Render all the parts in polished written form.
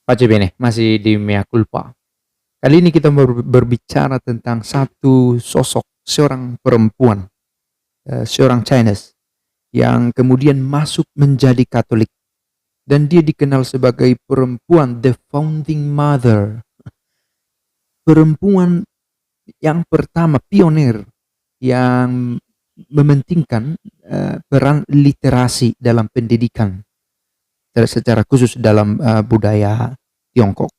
Pace bene, masih di mea culpa. Kali ini kita berbicara tentang satu sosok, seorang perempuan, seorang Chinese yang kemudian masuk menjadi Katolik dan dia dikenal sebagai perempuan the founding mother, perempuan yang pertama pionir yang mementingkan peran literasi dalam pendidikan secara khusus dalam budaya Tiongkok.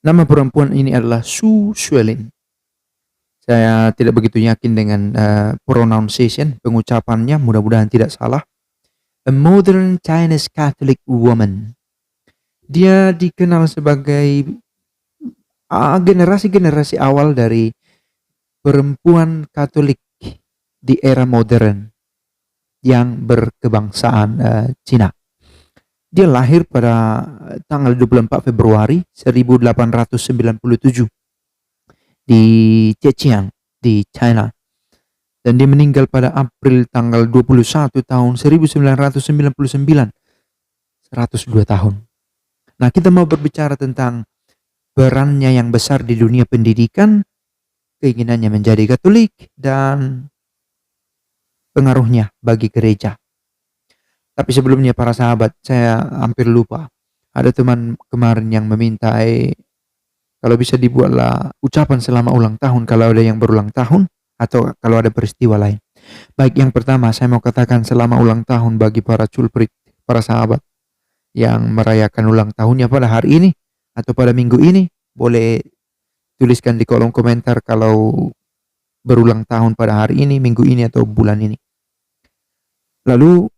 Nama perempuan ini adalah Su Xuelin. Saya tidak begitu yakin dengan pronunciation, pengucapannya, mudah-mudahan tidak salah. A modern Chinese Catholic woman. Dia dikenal sebagai generasi-generasi awal dari perempuan Katolik di era modern yang berkebangsaan Cina. Dia lahir pada tanggal 24 Februari 1897 di Zhejiang di China, dan dia meninggal pada April tanggal 21 tahun 1999, 102 tahun. Nah, kita mau berbicara tentang perannya yang besar di dunia pendidikan, keinginannya menjadi Katolik, dan pengaruhnya bagi gereja. Tapi sebelumnya para sahabat, saya hampir lupa. Ada teman kemarin yang meminta kalau bisa dibuatlah ucapan selamat ulang tahun kalau ada yang berulang tahun atau kalau ada peristiwa lain. Baik, yang pertama saya mau katakan selamat ulang tahun bagi para culprit, para sahabat yang merayakan ulang tahunnya pada hari ini atau pada minggu ini. Boleh tuliskan di kolom komentar kalau berulang tahun pada hari ini, minggu ini, atau bulan ini. Lalu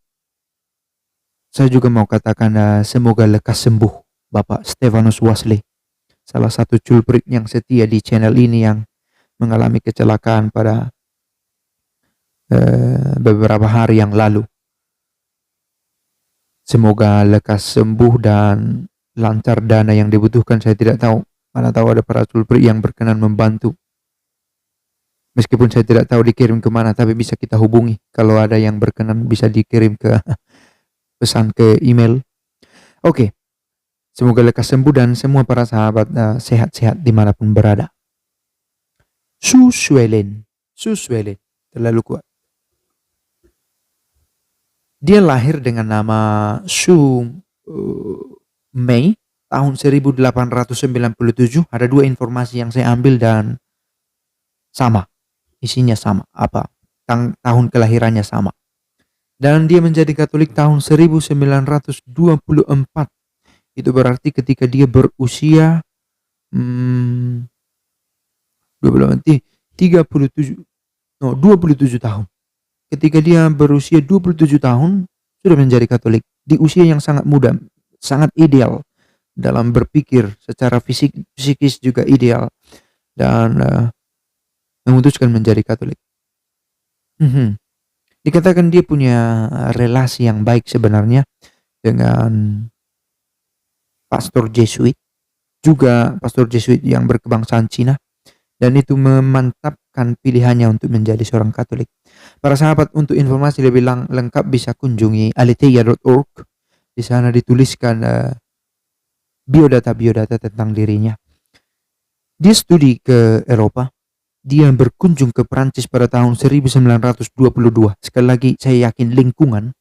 saya juga mau katakan semoga lekas sembuh Bapak Stefanus Wesley, salah satu culprit yang setia di channel ini yang mengalami kecelakaan pada beberapa hari yang lalu. Semoga lekas sembuh dan lancar dana yang dibutuhkan. Saya tidak tahu, mana tahu ada para culprit yang berkenan membantu. Meskipun saya tidak tahu dikirim kemana, tapi bisa kita hubungi. Kalau ada yang berkenan bisa dikirim ke pesan ke email. Oke, semoga lekas sembuh dan semua para sahabat sehat-sehat dimanapun berada. Su Xuelin, terlalu kuat. Dia lahir dengan nama Su Mei tahun 1897. Ada dua informasi yang saya ambil dan sama, isinya sama, tahun kelahirannya sama. Dan dia menjadi Katolik tahun 1924. Itu berarti ketika dia berusia 27 tahun. Ketika dia berusia 27 tahun sudah menjadi Katolik di usia yang sangat muda, sangat ideal dalam berpikir, secara psikis juga ideal, dan memutuskan menjadi Katolik. Dikatakan dia punya relasi yang baik sebenarnya dengan pastor Jesuit, juga pastor Jesuit yang berkebangsaan Cina, dan itu memantapkan pilihannya untuk menjadi seorang Katolik. Para sahabat, untuk informasi lebih lengkap bisa kunjungi aletheia.org. Di sana dituliskan biodata tentang dirinya. Dia studi ke Eropa. Dia berkunjung ke Prancis pada tahun 1922. Sekali lagi saya yakin lingkungan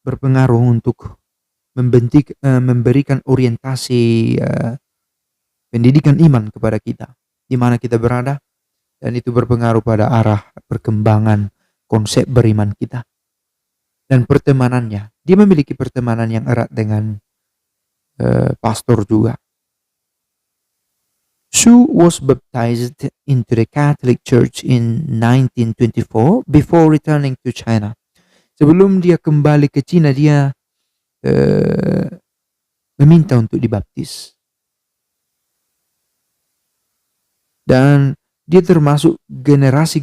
berpengaruh untuk memberikan orientasi pendidikan iman kepada kita, di mana kita berada, dan itu berpengaruh pada arah perkembangan konsep beriman kita. Dan pertemanannya, dia memiliki pertemanan yang erat dengan pastor juga. Su was baptized into the Catholic Church in 1924 before returning to China. Sebelum dia kembali ke Cina, dia meminta untuk dibaptis. Dan dia termasuk generasi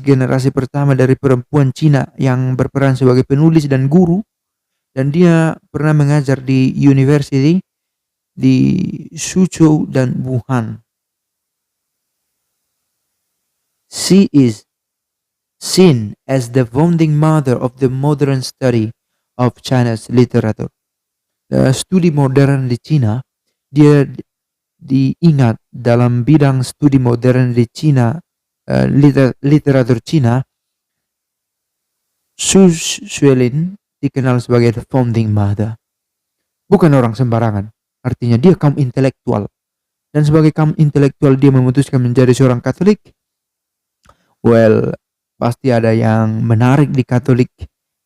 pertama dari perempuan Cina yang berperan sebagai penulis dan guru. Dan dia pernah mengajar di university di Suzhou dan Wuhan. She is seen as the founding mother of the modern study of Chinese literature. Studi modern di Cina Dia diingat dalam bidang studi modern di Cina, literatur Cina. Su Xuelin dikenal sebagai the founding mother. Bukan orang sembarangan. Artinya dia kaum intelektual. Dan sebagai kaum intelektual dia memutuskan menjadi seorang Katolik. Well, pasti ada yang menarik di Katolik.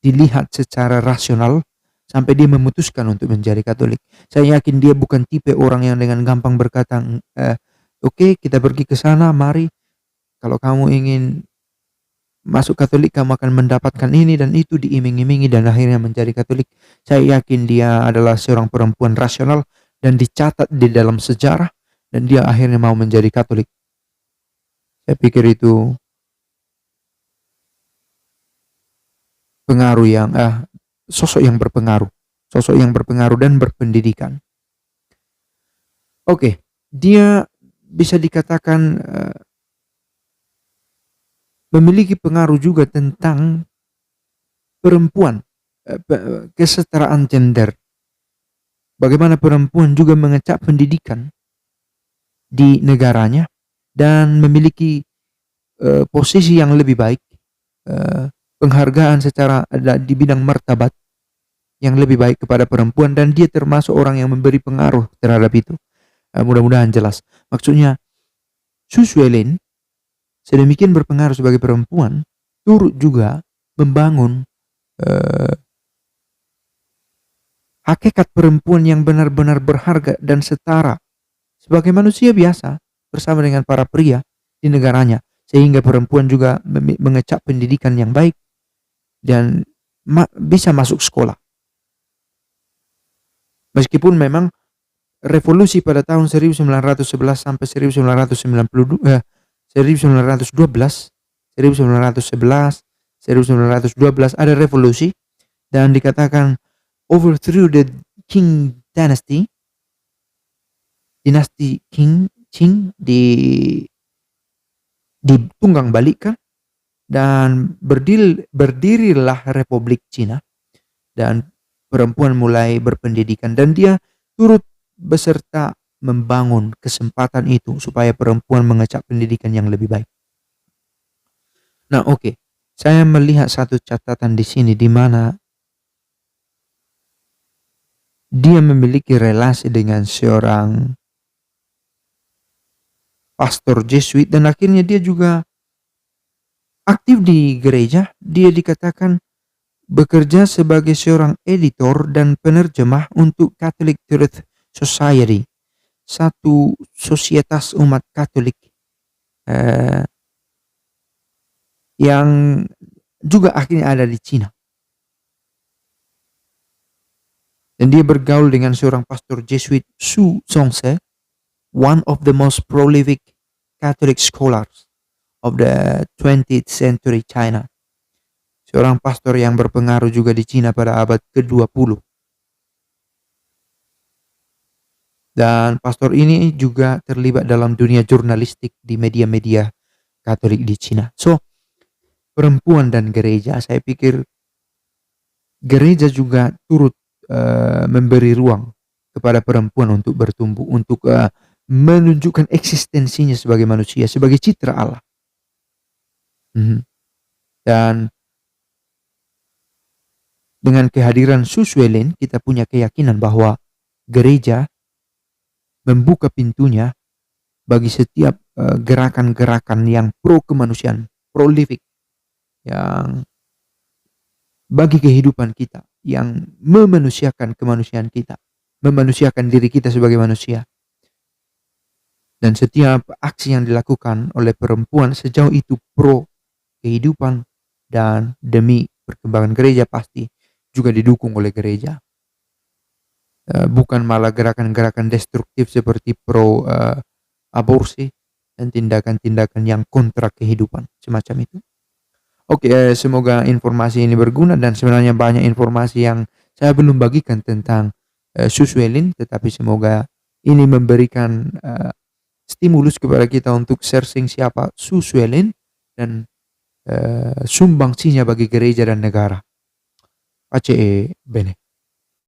Dilihat secara rasional sampai dia memutuskan untuk menjadi Katolik. Saya yakin dia bukan tipe orang yang dengan gampang berkata, oke, kita pergi ke sana, mari. Kalau kamu ingin masuk Katolik, kamu akan mendapatkan ini dan itu, diiming-imingi dan akhirnya menjadi Katolik. Saya yakin dia adalah seorang perempuan rasional dan dicatat di dalam sejarah dan dia akhirnya mau menjadi Katolik. Saya pikir itu pengaruh yang sosok yang berpengaruh dan berpendidikan. Oke, dia bisa dikatakan memiliki pengaruh juga tentang perempuan, kesetaraan gender. Bagaimana perempuan juga mengecap pendidikan di negaranya dan memiliki posisi yang lebih baik, penghargaan secara di bidang martabat yang lebih baik kepada perempuan, dan dia termasuk orang yang memberi pengaruh terhadap itu. Mudah-mudahan jelas. Maksudnya Su Xuelin sedemikian berpengaruh sebagai perempuan, turut juga membangun hakikat perempuan yang benar-benar berharga dan setara sebagai manusia biasa bersama dengan para pria di negaranya, sehingga perempuan juga mengecap pendidikan yang baik dan bisa masuk sekolah. Meskipun memang revolusi pada tahun 1911 sampai 1912 ada revolusi dan dikatakan overthrew the Qing dynasty, dinasti Qing ditunggang balikan dan berdirilah Republik Cina dan perempuan mulai berpendidikan dan dia turut beserta membangun kesempatan itu supaya perempuan mengecap pendidikan yang lebih baik. Nah, oke. Saya melihat satu catatan di sini di mana dia memiliki relasi dengan seorang pastor Jesuit dan akhirnya dia juga aktif di gereja. Dia dikatakan bekerja sebagai seorang editor dan penerjemah untuk Catholic Truth Society, satu sosietas umat Katolik yang juga akhirnya ada di Cina. Dan dia bergaul dengan seorang pastor Jesuit, Su Zongse, one of the most prolific Catholic scholars of the 20th century China. Seorang pastor yang berpengaruh juga di Cina pada abad ke-20. Dan pastor ini juga terlibat dalam dunia jurnalistik di media-media Katolik di Cina. So, perempuan dan gereja, saya pikir gereja juga turut memberi ruang kepada perempuan untuk bertumbuh, untuk menunjukkan eksistensinya sebagai manusia, sebagai citra Allah. Dan dengan kehadiran Su Xuelin, kita punya keyakinan bahwa gereja membuka pintunya bagi setiap gerakan-gerakan yang pro kemanusiaan, prolific, yang bagi kehidupan kita, yang memanusiakan kemanusiaan kita, memanusiakan diri kita sebagai manusia. Dan setiap aksi yang dilakukan oleh perempuan sejauh itu pro kehidupan dan demi perkembangan gereja pasti juga didukung oleh gereja. Bukan malah gerakan-gerakan destruktif seperti pro aborsi dan tindakan-tindakan yang kontra kehidupan semacam itu. Oke, semoga informasi ini berguna dan sebenarnya banyak informasi yang saya belum bagikan tentang Su Xuelin, tetapi semoga ini memberikan stimulus kepada kita untuk searching siapa Su Xuelin dan sumbangsinya bagi gereja dan negara. Pace bene.